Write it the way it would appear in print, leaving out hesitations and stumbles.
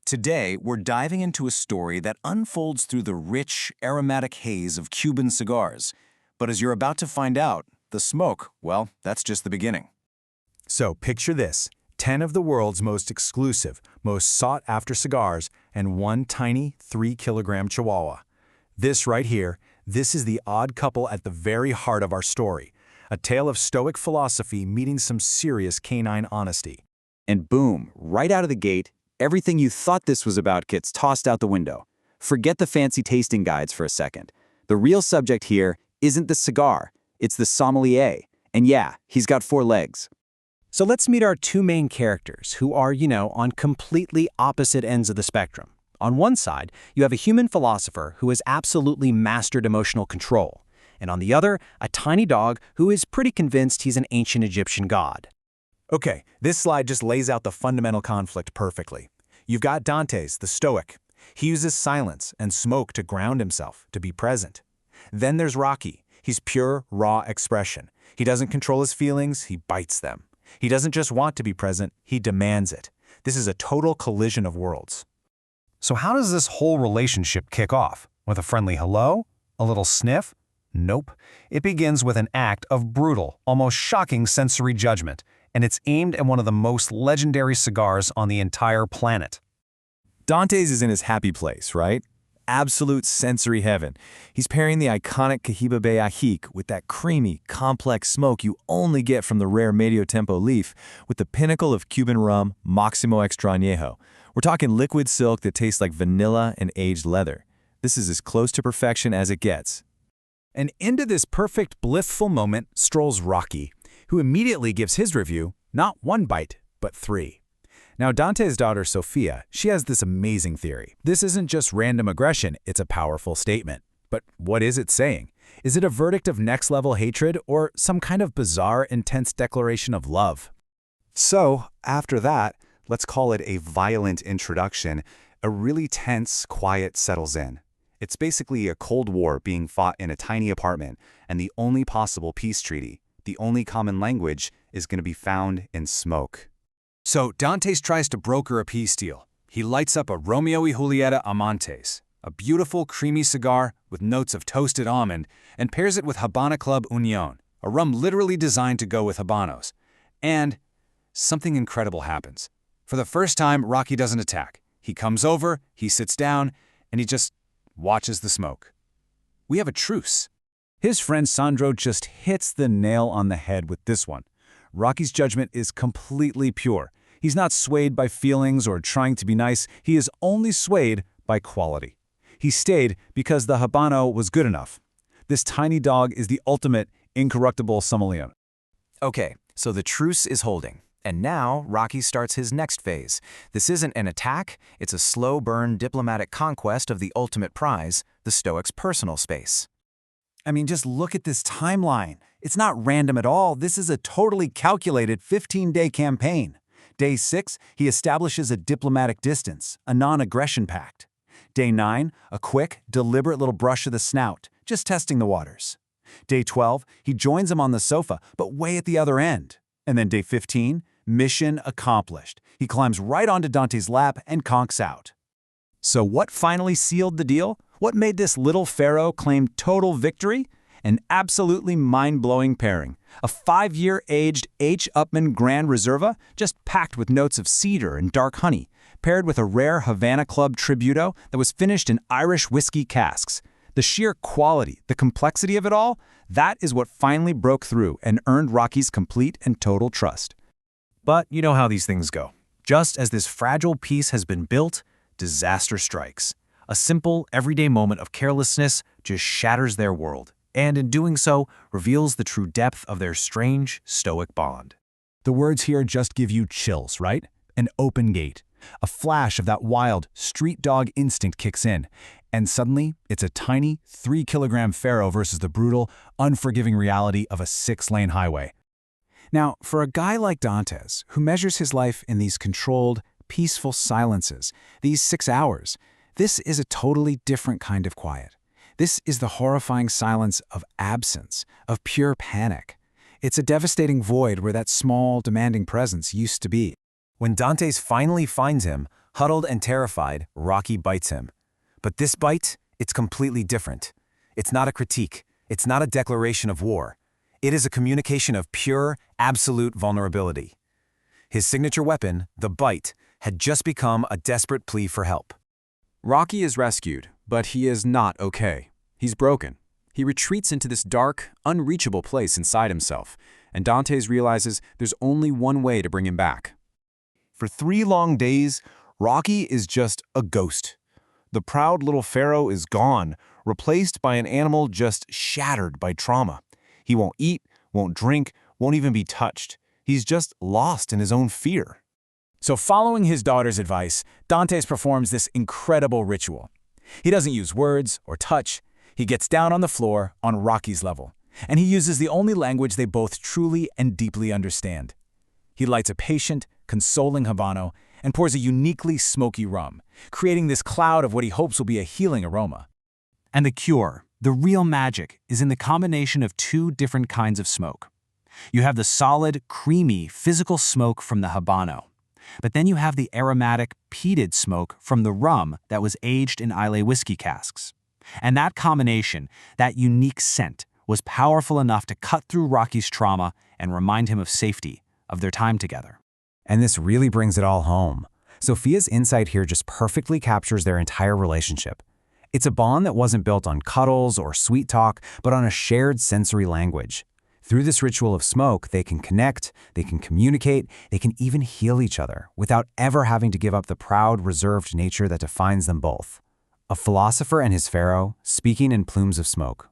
Today, we're diving into a story that unfolds through the rich, aromatic haze of Cuban cigars. But as you're about to find out, the smoke, well, that's just the beginning. So picture this, 10 of the world's most exclusive, most sought-after cigars, and one tiny 3-kilogram chihuahua. This right here, this is the odd couple at the very heart of our story. A tale of stoic philosophy meeting some serious canine honesty. And boom, right out of the gate, everything you thought this was about gets tossed out the window. Forget the fancy tasting guides for a second. The real subject here isn't the cigar, it's the sommelier. And yeah, he's got 4 legs. So let's meet our two main characters who are, on completely opposite ends of the spectrum. On one side, you have a human philosopher who has absolutely mastered emotional control. And on the other, a tiny dog who is pretty convinced he's an ancient Egyptian god. Okay, this slide just lays out the fundamental conflict perfectly. You've got Dante's, the Stoic. He uses silence and smoke to ground himself, to be present. Then there's Rocky. He's pure, raw expression. He doesn't control his feelings, he bites them. He doesn't just want to be present, he demands it. This is a total collision of worlds. So how does this whole relationship kick off? With a friendly hello? A little sniff? Nope. It begins with an act of brutal, almost shocking sensory judgment, and it's aimed at one of the most legendary cigars on the entire planet. Dante's is in his happy place, right? Absolute sensory heaven. He's pairing the iconic Cohiba Bay Ajic with that creamy, complex smoke you only get from the rare Medio Tempo leaf with the pinnacle of Cuban rum, Máximo Extra Añejo. We're talking liquid silk that tastes like vanilla and aged leather. This is as close to perfection as it gets. And into this perfect, blissful moment strolls Rocky, who immediately gives his review, not 1 bite, but 3. Now, Dante's daughter, Sophia, she has this amazing theory. This isn't just random aggression, it's a powerful statement. But what is it saying? Is it a verdict of next-level hatred or some kind of bizarre, intense declaration of love? So, after that, let's call it a violent introduction, a really tense quiet settles in. It's basically a Cold War being fought in a tiny apartment, and the only possible peace treaty, the only common language, is going to be found in smoke. So Dantes tries to broker a peace deal. He lights up a Romeo y Julieta Amantes, a beautiful creamy cigar with notes of toasted almond, and pairs it with Habana Club Union, a rum literally designed to go with Habanos. And something incredible happens. For the first time, Rocky doesn't attack. He comes over, he sits down, and he just watches the smoke. We have a truce. His friend Sandro just hits the nail on the head with this one. Rocky's judgment is completely pure. He's not swayed by feelings or trying to be nice. He is only swayed by quality. He stayed because the Habano was good enough. This tiny dog is the ultimate incorruptible sommelier. Okay, so the truce is holding. And now, Rocky starts his next phase. This isn't an attack, it's a slow-burn diplomatic conquest of the ultimate prize, the Stoic's personal space. I mean, just look at this timeline. It's not random at all. This is a totally calculated 15-day campaign. Day 6, he establishes a diplomatic distance, a non-aggression pact. Day 9, a quick, deliberate little brush of the snout, just testing the waters. Day 12, he joins him on the sofa, but way at the other end. And then day 15, mission accomplished. He climbs right onto Dante's lap and conks out. So what finally sealed the deal? What made this little pharaoh claim total victory? An absolutely mind-blowing pairing. A 5-year aged H. Upmann Grand Reserva, just packed with notes of cedar and dark honey, paired with a rare Havana Club Tributo that was finished in Irish whiskey casks. The sheer quality, the complexity of it all, that is what finally broke through and earned Rocky's complete and total trust. But you know how these things go. Just as this fragile piece has been built, disaster strikes. A simple, everyday moment of carelessness just shatters their world, and in doing so, reveals the true depth of their strange, stoic bond. The words here just give you chills, right? An open gate. A flash of that wild, street dog instinct kicks in, and suddenly, it's a tiny, 3-kilogram pharaoh versus the brutal, unforgiving reality of a 6-lane highway. Now, for a guy like Dantes, who measures his life in these controlled, peaceful silences, these 6 hours, this is a totally different kind of quiet. This is the horrifying silence of absence, of pure panic. It's a devastating void where that small, demanding presence used to be. When Dantes finally finds him, Huddled and terrified, Rocky bites him. But this bite, it's completely different. It's not a critique. It's not a declaration of war. It is a communication of pure, absolute vulnerability. His signature weapon, the bite, had just become a desperate plea for help. Rocky is rescued, but he is not okay. He's broken. He retreats into this dark, unreachable place inside himself, and Dantes realizes there's only one way to bring him back. For 3 long days, Rocky is just a ghost. The proud little pharaoh is gone, replaced by an animal just shattered by trauma. He won't eat, won't drink, won't even be touched. He's just lost in his own fear. So following his daughter's advice, Dantes performs this incredible ritual. He doesn't use words or touch. He gets down on the floor on Rocky's level, and he uses the only language they both truly and deeply understand. He lights a patient, consoling Habano and pours a uniquely smoky rum, creating this cloud of what he hopes will be a healing aroma. And the cure, the real magic, is in the combination of 2 different kinds of smoke. You have the solid, creamy, physical smoke from the Habano. But then you have the aromatic, peated smoke from the rum that was aged in Islay whiskey casks. And that combination, that unique scent, was powerful enough to cut through Rocky's trauma and remind him of safety, of their time together. And this really brings it all home. Sophia's insight here just perfectly captures their entire relationship. It's a bond that wasn't built on cuddles or sweet talk, but on a shared sensory language. Through this ritual of smoke, they can connect, they can communicate, they can even heal each other without ever having to give up the proud, reserved nature that defines them both. A philosopher and his pharaoh, speaking in plumes of smoke.